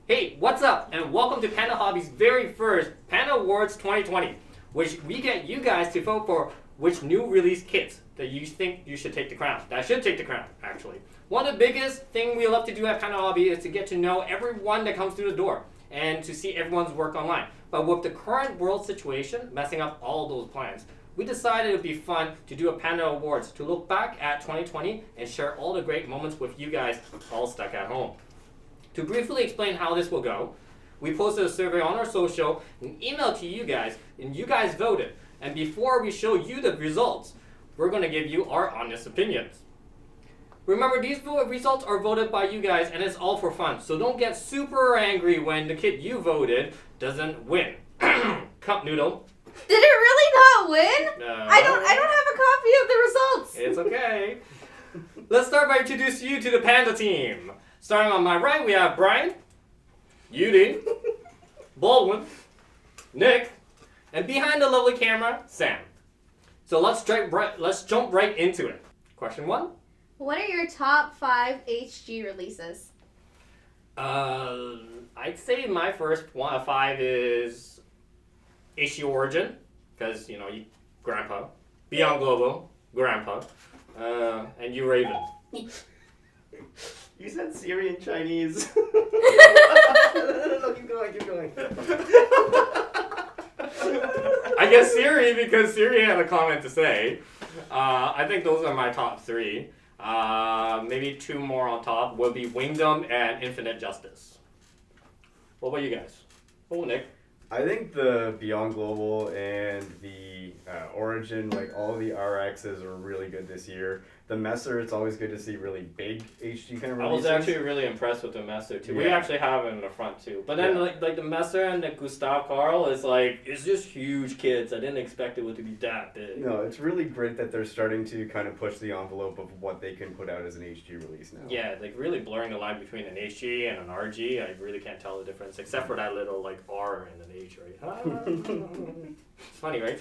Hey, what's up? And welcome to Panda Hobby's very first Panda Awards 2020, which we get you guys to vote for which new release kits that you think you should take the crown. That should take the crown, actually. One of the biggest things we love to do at Panda Hobby is to get to know everyone that comes through the door and to see everyone's work online. But with the current world situation messing up all of those plans, we decided it would be fun to do a Panda Awards to look back at 2020 and share all the great moments with you guys all stuck at home. To briefly explain how this will go, we posted a survey on our social and emailed to you guys, and you guys voted. And before we show you the results, we're going to give you our honest opinions. Remember, these results are voted by you guys, and it's all for fun. So don't get super angry when the kit you voted doesn't win. Cup Noodle. Did it really not win? No. I don't have a copy of the results. It's okay. Let's start by introducing you to the Panda team. Starting on my right, we have Brian, Yudi, Baldwin, Nick, and behind the lovely camera, Sam. So let's jump right into it. Question 1. What are your top 5 HG releases? I'd say my first 5 is HG Origin, because, Grandpa. Beyond Global, Grandpa. And you Raven. You said Siri in Chinese. No, keep going. I guess Siri, because Siri had a comment to say. I think those are my top 3. Maybe 2 more on top would be Wingdom and Infinite Justice. What about you guys? Oh, Nick. I think the Beyond Global and the Origin, like all the RXs are really good this year. The Messer, it's always good to see really big HD kind of releases. I was actually really impressed with the Messer too. Yeah. We actually have it in the front too. But then like the Messer and the Gustav Karl is like, it's just huge kids. I didn't expect it to be that big. No, it's really great that they're starting to kind of push the envelope of what they can put out as an HG release now. Yeah, like really blurring the line between an HG and an RG. I really can't tell the difference except for that little like R and an H, right? It's funny, right?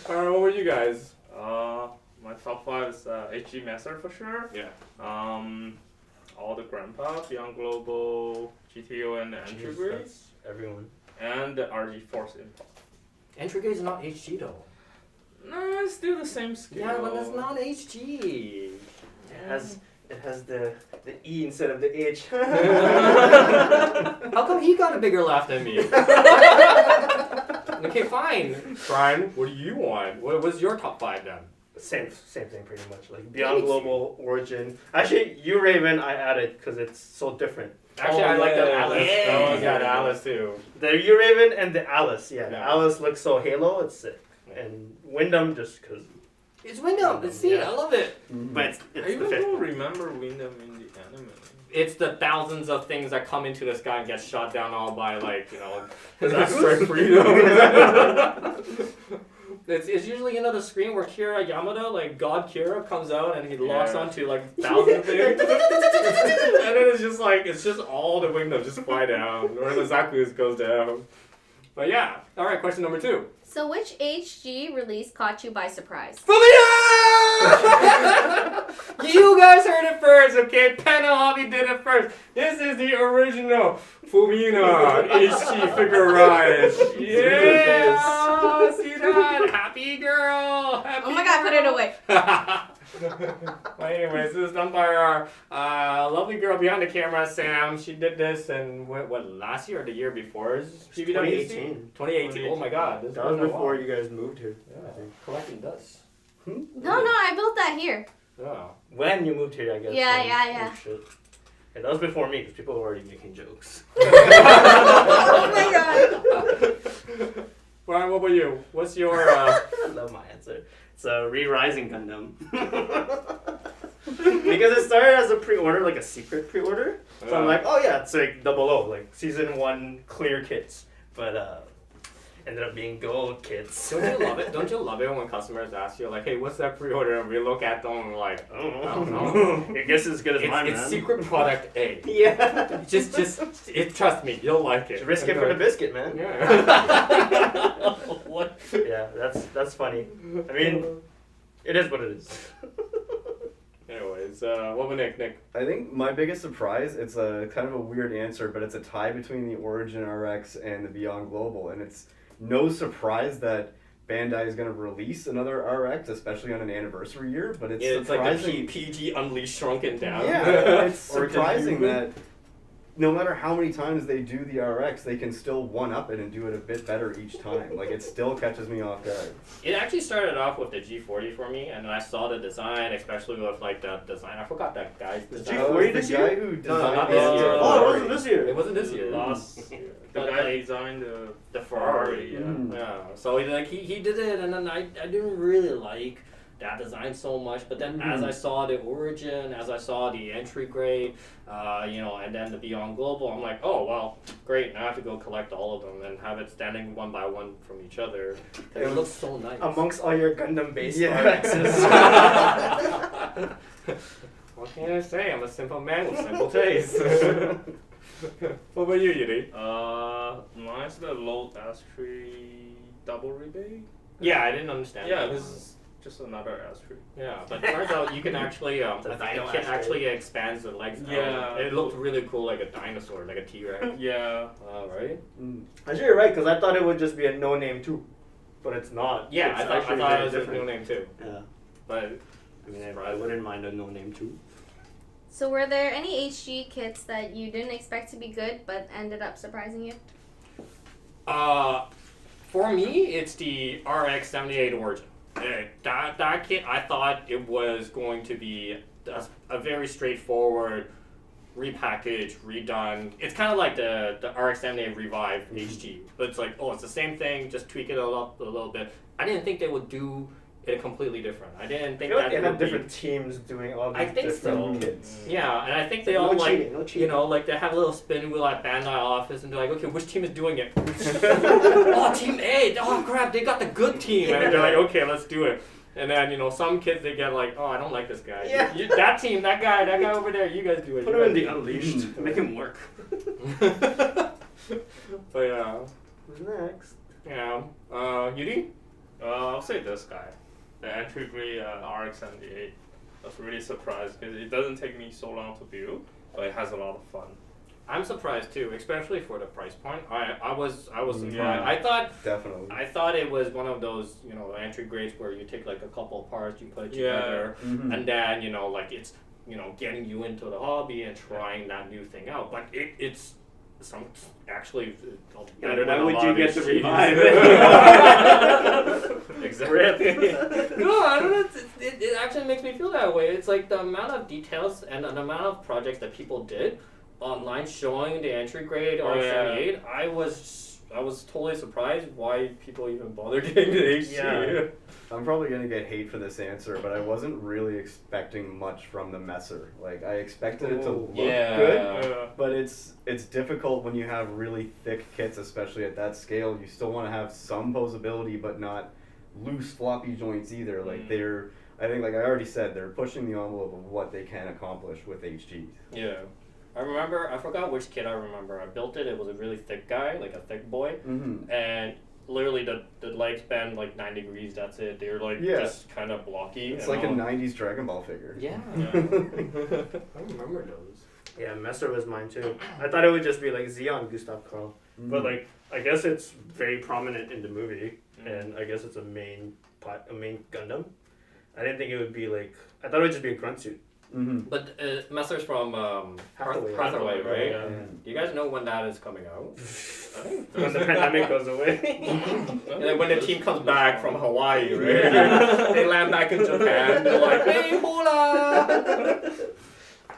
Alright, what were you guys? My top 5 is HG Master for sure. Yeah. All the Grandpa, Beyond Global, GTO, and the Entry Grade. Everyone. And the RG Force Impulse. Entry Gauge is not HG though. No, it's still the same scale. Yeah, but that's not HG. It has the E instead of the H. How come he got a bigger laugh than me? Okay, fine. Brian, what do you want? What was your top 5 then? Same thing pretty much. Like Beyond Global, Origin. Actually, you Raven I added because it's so different. Actually, I like the Alice. Yeah. That one's got Alice too. The U Raven and the Alice. Yeah, the Yeah. Alice looks so Halo. It's sick. And Wyndham just because. It's Windom. It's see, I love it. But it's I the even fifth don't one. remember Windham in the anime. It's the thousands of things that come into the sky and get shot down all by that's straight freedom. It's usually the screen where Kira Yamada, like God Kira, comes out and he locks onto like thousands things, and then it's just all the Wingdom just fly down, or the Zaku's goes down. But yeah, all right. Question number 2. So which HG release caught you by surprise? You guys heard it first, okay? Panda Hobby did it first. This is the original Fumina HG figure rise. Yeah! See that? Happy girl! Happy Oh my god, put it away. Well, anyways, this is done by our lovely girl behind the camera, Sam. She did this in, what last year or the year before? 2018. 2018. Oh my god. This That was been a before while. you guys moved here. Yeah, collecting dust. No, I built that here. Yeah. When you moved here, I guess. Yeah. Oh, shit. Yeah, that was before me because people were already making jokes. Oh my god. Brian, what about you? What's your I love my answer. It's a Re-Rising Gundam. Because it started as a pre-order, like a secret pre-order. So I'm like, oh yeah, it's like 00, like season 1 clear kits. But ended up being gold kits. Don't you love it? Don't you love it when customers ask you like, "Hey, what's that pre-order?" And we look at them and we're like, I don't I don't know. I guess as good as mine, it's man. secret product A. Yeah. Just trust me, you'll like it. Risk it for the biscuit, man. Yeah. What? Yeah, Yeah, that's funny. I mean, it is what it is. Anyways, what about Nick? I think my biggest surprise, it's a kind of a weird answer, but it's a tie between the Origin RX and the Beyond Global, and it's no surprise that Bandai is going to release another RX, especially on an anniversary year, but it's It's surprising. like the PG Unleashed shrunken down. Yeah, it's Or surprising Human. that no matter how many times they do the RX, they can still one-up it and do it a bit better each time. Like, it still catches me off guard. It actually started off with the G40 for me, and then I saw the design, especially with like the design. I forgot that guy's design. G40 Oh, it's this the guy year? who No, designed not the this year. Oh, it wasn't this year. It wasn't this year. Last year. The But, guy like, designed The Ferrari. Yeah. Mm. Yeah. So he did it, and then I didn't really like that design so much. But then as I saw the Origin, as I saw the entry grade, and then the Beyond Global, I'm like, oh well, great. Now I have to go collect all of them and have it standing one by one from each other. And it looks so nice. Amongst all your Gundam-based Yeah. RXs. What can I say? I'm a simple man with simple tastes. What about you, Yuri? Mine's the low S3 double rebate. Yeah, I didn't understand. Yeah, that. this is just another S3. Yeah, but turns out you can actually, It's a it dino can asteroid. actually expand the legs. Yeah. It looked really cool, like a dinosaur, like a T-Rex. Yeah. Right? Mm. Actually, you're right, because I thought it would just be a no-name too. But it's not. Yeah, It's I thought actually it very was a different. new name too. Yeah. But I mean, I wouldn't mind a no-name too. So were there any HG kits that you didn't expect to be good but ended up surprising you? for me, it's the RX-78 Origin. That kit, I thought it was going to be a very straightforward repackaged, redone. It's kind of like the RX-78 Revive HG. But it's like, oh, it's the same thing, just tweak it a little bit. I didn't think they would do it completely different. I didn't I think feel like that they would had be- different teams doing all these I think different so. kits. Yeah, and I think they No all like, cheating, no cheating. like they have a little spin wheel at Bandai office, and they're like, okay, which team is doing it? Oh, Team A. Oh crap, they got the good team, and they're like, okay, let's do it. And then some kids they get like, oh, I don't like this guy. Yeah. That team, that guy over there, you guys do it. Put you him in guys the Unleashed. Make him work. But yeah, Who's next? yeah. Yuri? I'll say this guy. The entry grade RX-78. I was really surprised because it doesn't take me so long to build, but it has a lot of fun. I'm surprised too, especially for the price point. I was surprised. Yeah. Definitely. I thought it was one of those, entry grades where you take like a couple of parts, you put it Yeah. together, Mhm. and then, like it's, getting you into the hobby and trying that new thing out. But it's actually better Why than a would lot you of get the HGs. Revive? Exactly. No, I don't know. It actually makes me feel that way. It's like the amount of details and the amount of projects that people did online showing the entry grade Oh, yeah. RX-78. I was totally surprised why people even bother getting the HG. Yeah. I'm probably gonna get hate for this answer, but I wasn't really expecting much from the Messer. Like, I expected it to Ooh. look Yeah. good, but it's difficult when you have really thick kits, especially at that scale. You still want to have some posability, but not loose floppy joints either. Like I think, like I already said, they're pushing the envelope of what they can accomplish with HGs. Yeah. I forgot which kid I remember. I built it. It was a really thick guy, like a thick boy. Mm-hmm. And literally the legs bend like 9 degrees, that's it. They're like Yeah. just kind of blocky. It's and like a all. 90s Dragon Ball figure. Yeah. Yeah. I remember those. Yeah, Messer was mine too. I thought it would just be like Xeon Gustav Karl. But like, I guess it's very prominent in the movie, and I guess it's a main Gundam. I didn't think it would be like. I thought it would just be a grunt suit. Mm-hmm. But Messer's from Hathaway. Hathaway, right? Yeah. Do you guys know when that is coming out? I think When the pandemic goes away. And then when the team comes back from Hawaii, right? They land back in Japan. They're like, hey, hola!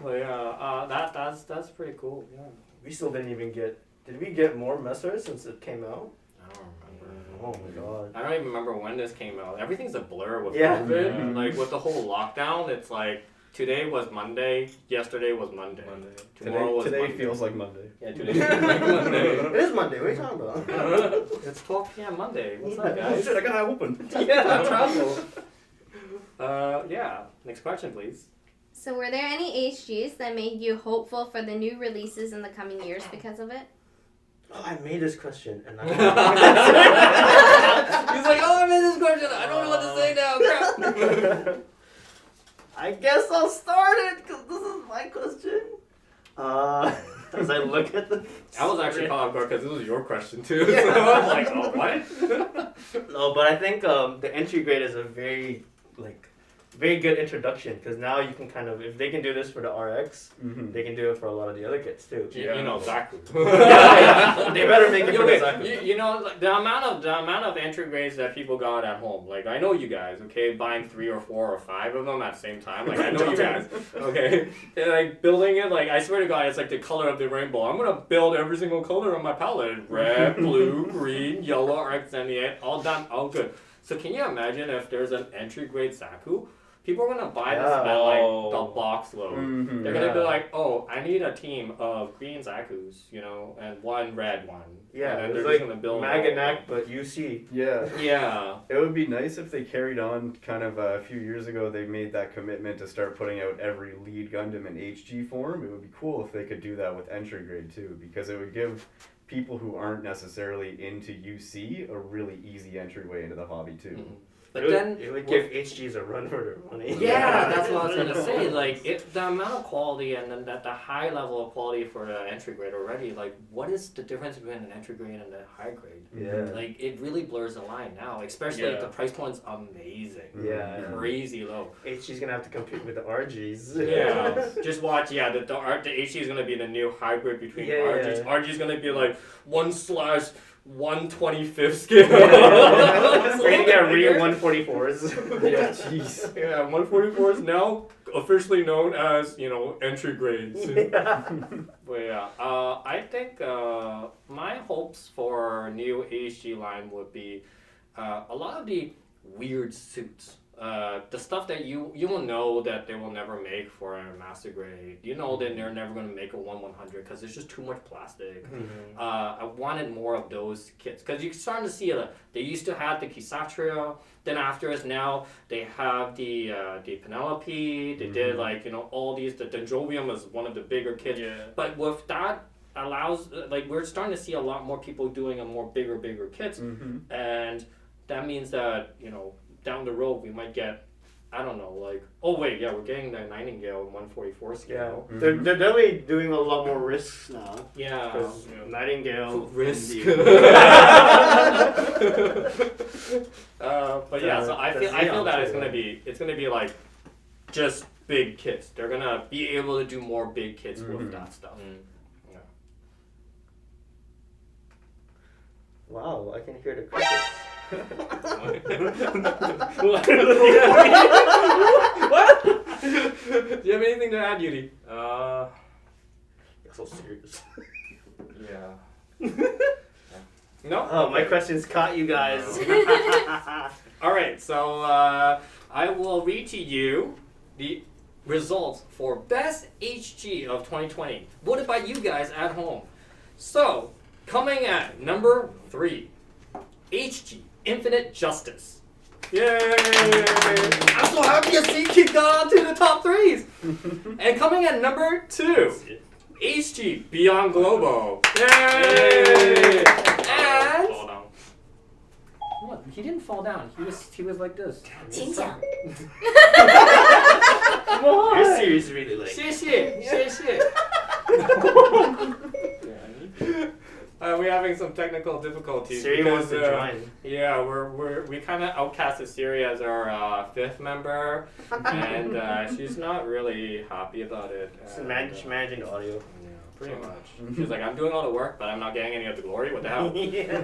Well, yeah, that's pretty cool. Yeah. We still didn't even get. Did we get more Messer since it came out? I don't remember. Oh my god. I don't even remember when this came out. Everything's a blur with Yeah. COVID. Yeah. Like with the whole lockdown, it's like today was Monday, yesterday was Monday. Tomorrow was Today Monday. feels like Monday. Yeah, today feels like Monday. It is Monday. What are you talking about? It's 12 p.m. Monday. What's up, Oh guys? shit, I gotta open. Yeah, travel. Yeah. Next question, please. So were there any HGs that made you hopeful for the new releases in the coming years because of it? Oh, I made this question and I. He's like, oh, I'm I guess I'll start it because this is my question. As I look at the. I was actually caught off guard because this was your question too. Yeah. So I was like, oh, what? No, but I think the entry grade is a very very good introduction because now you can kind of, if they can do this for the RX, they can do it for a lot of the other kids too. You know, Zaku. Yeah. They better make it for the Zaku. You know, like, the amount of entry grades that people got at home. Like, I know you guys, okay, buying 3 or 4 or 5 of them at the same time. Like, I know you guys, okay. And, like, building it, like, I swear to God, it's like the color of the rainbow. I'm gonna build every single color on my palette: red, blue, green, yellow, RX-78, all done, all good. So can you imagine if there's an entry grade Zaku? People are gonna buy this at like the box load. They're gonna be like, oh, I need a team of green Zakus, you know, and one red one. Yeah, and then it's they're like just gonna build Maganak, but UC. Yeah. Yeah. It would be nice if they carried on kind of a few years ago. They made that commitment to start putting out every lead Gundam in HG form. It would be cool if they could do that with entry grade too, because it would give people who aren't necessarily into UC a really easy entryway into the hobby too. Mm-hmm. But it would give HGs a run for their money. Yeah, that's what I was gonna say. Like, the amount of quality and then the high level of quality for the entry grade already. Like, what is the difference between an entry grade and a high grade? Yeah. Like, it really blurs the line now. Especially if the price point's amazing. Yeah. Crazy low. HG's gonna have to compete with the RGs. Yeah. Just watch. Yeah, the HG is gonna be the new hybrid between RGs. Yeah. RG is gonna be like 1/125th scale. We're gonna get real 144s. Yeah, jeez. Yeah, 144 is now officially known as, you know, entry grades. Yeah. But yeah, I think my hopes for new HG line would be a lot of the weird suits. The stuff that you will know that they will never make for a master grade. You know that they're never going to make a 1/100 because there's just too much plastic. I wanted more of those kits because you're starting to see it. They used to have the Kisatria. Then after us now they have the Penelope. They did like, you know, all these. The Dendrobium is one of the bigger kits. Yeah. But with that allows, like, we're starting to see a lot more people doing a more bigger kits, and that means that, you know, down the road we might get, I don't know, like, oh wait, yeah, we're getting the Nightingale 144 scale. Yeah. They're definitely doing a lot more risks now. Yeah. Because Nightingale Risk. and But yeah, so I feel Xeon that too, it's gonna be like just big kits. They're gonna be able to do more big kits with that stuff. Yeah. Wow, I can hear the crickets. What? Do you have anything to add, Yuri? You're so serious. Yeah. No? Oh, my questions caught you guys. All right, so I will read to you the results for Best HG of 2020, voted by you guys at home. So, coming at number 3, HG Infinite Justice. Yay! I'm so happy to see Kid got onto the top 3s. And coming at number 2, HG Beyond Globo. Yay! And Fall down. what? He didn't fall down. He was like this. Your series really like. 谢谢. We're having some technical difficulties. Siri wants to join. Yeah, we kind of outcasted Siri as our 5th member, and she's not really happy about it. Just managing the audio. Yeah, pretty much. She's like, I'm doing all the work, but I'm not getting any of the glory. What the hell? Yeah.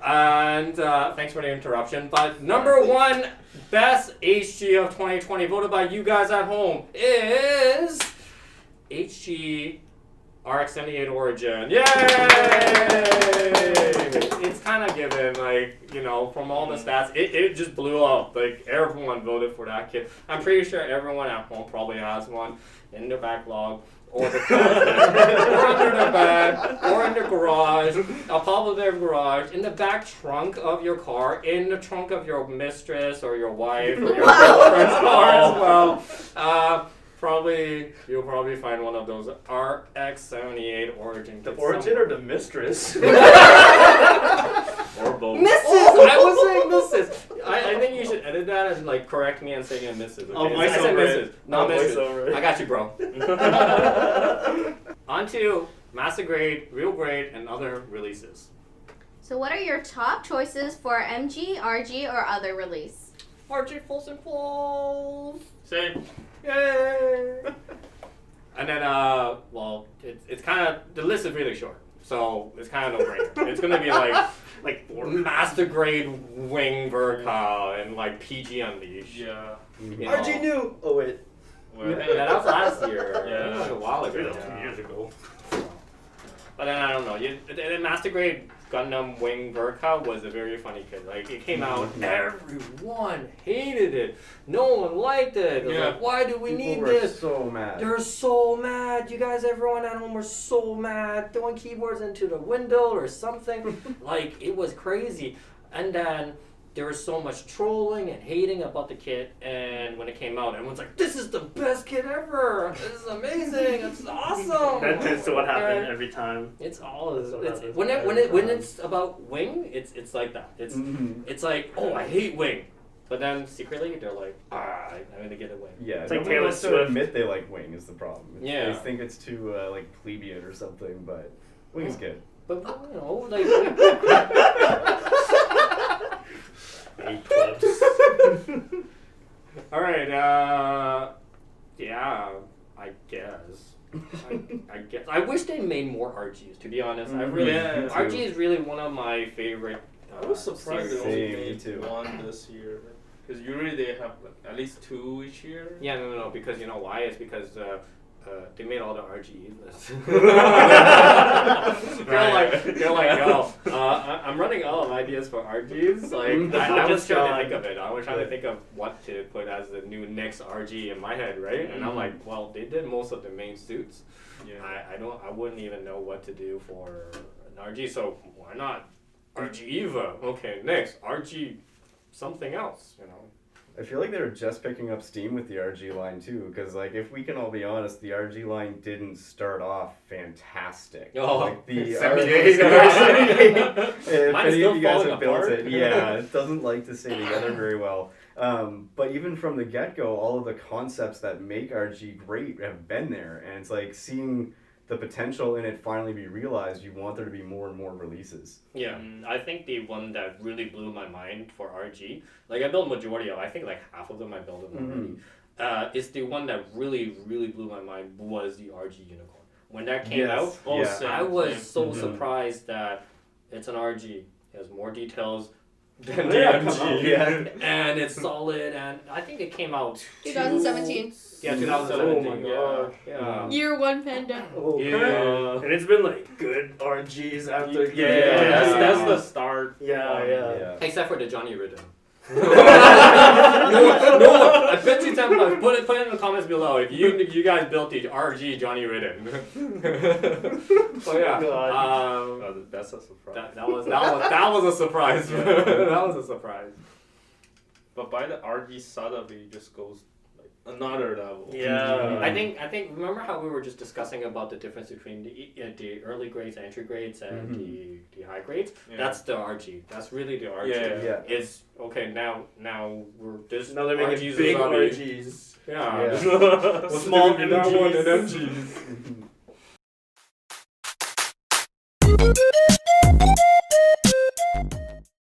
And thanks for the interruption. But number 1 best HG of 2020, voted by you guys at home, is HG RX-78 Origin. Yay! It's kind of given, like, you know, from all the stats, it just blew up. Like, everyone voted for that kit. I'm pretty sure everyone at home probably has one in their backlog, or the closet, or under their bed, or in their garage, a public garage, in the back trunk of your car, in the trunk of your mistress or your wife or your girlfriend's car as well. You'll probably find one of those RX-78 Origin The kits Origin somewhere. or the Mistress? Or both. Misses! I was saying misses. I think you should edit did that and like correct me and say it misses. Okay? Oh, I said voiceover misses. it. No, Oh, misses. voiceover it. I got you, bro. On to Master Grade, Real Grade, and other releases. So what are your top choices for MG, RG, or other release? RG Falls and Falls. Same. Yay! And then, well, it's kind of, the list is really short. So it's kind of no-brainer. It's gonna be like Master Grade Wing Verka and like PG Unleashed. Yeah. You know. RG new. Oh wait. Well, Yeah, that was last year. Yeah. That was a while ago. That was 2 years ago. But then I don't know. The Master Grade Gundam Wing Verka was a very funny kid. Like it came out, everyone hated it. No one liked it. It was Yeah. like, why do we People need were this? so mad. They're so mad. You guys, everyone at home were so mad. Throwing keyboards into the window or something. Like, it was crazy. And then there was so much trolling and hating about the kit. And when it came out, everyone's like, this is the best kit ever. This is amazing. It's awesome. That tends to what happened And every time. it's all That's what it's, happens when every time. it's about Wing, it's like that. It's Mhm. it's like, oh, I hate Wing. But then secretly they're like, I'm gonna get a Wing. Yeah, It's like no one Taylor wants to Swift. admit they like Wing is the problem. Yeah. They think it's too like plebeian or something, but Wing is good. But you know, like Eight clubs. all right, yeah, I guess. I guess. I wish they made more RGs. To be honest, I really Yeah. RG is really one of my favorite. I was surprised they series. only Same, me made too. one this year. Because usually they have like at least 2 each year. Yeah, no, because you know why? It's because they made all the RG lists. they're like, yo, I'm running out of ideas for RGs. Like, The I was budget's trying to gone. think of it. I was trying to think of what to put as the new next RG in my head, right? And I'm like, well, they did most of the main suits. Yeah. I wouldn't even know what to do for an RG. So why not RG Eva? Okay, next RG something else. You know. I feel like they're just picking up steam with the RG line too, because like if we can all be honest, the RG line didn't start off fantastic. Oh, like the 78. if Mine is any still of you guys falling have built apart. it, yeah, it doesn't like to stay together very well. But even from the get-go, all of the concepts that make RG great have been there, and it's like seeing the potential in it finally be realized. You want there to be more and more releases. Yeah, I think the one that really blew my mind for RG, like I built majority of, I think like half of them I built them already. Is the one that really, really blew my mind was the RG Unicorn. When that came out, Oh, yeah. same, I was same. so Mhm. surprised that it's an RG. It has more details than the Yeah, MG. come on. Yeah. And it's solid, and I think it came out 2017. Yeah, 2017. Oh my yeah. gosh. Yeah. Year 1 Panda. Oh, Yeah. And it's been like good RGs after. Yeah, Yeah. that's the start. Yeah. Yeah. Except for the Johnny Ridden. no, I bet you 10 bucks. Put it in the comments below if you guys built the RG Johnny Ridden. So yeah, That's a surprise. that was a surprise. That was a surprise. But by the RG setup, it just goes like another level. Yeah. I think remember how we were just discussing about the difference between the early grades, entry grades, and the high grades. Yeah. That's the RG. That's really the RG. Yeah. Yeah. It's okay now we're this Now they're making RGs big is already- RGs. Yeah. Yeah. What's Small the difference between that one and MGs. MGs?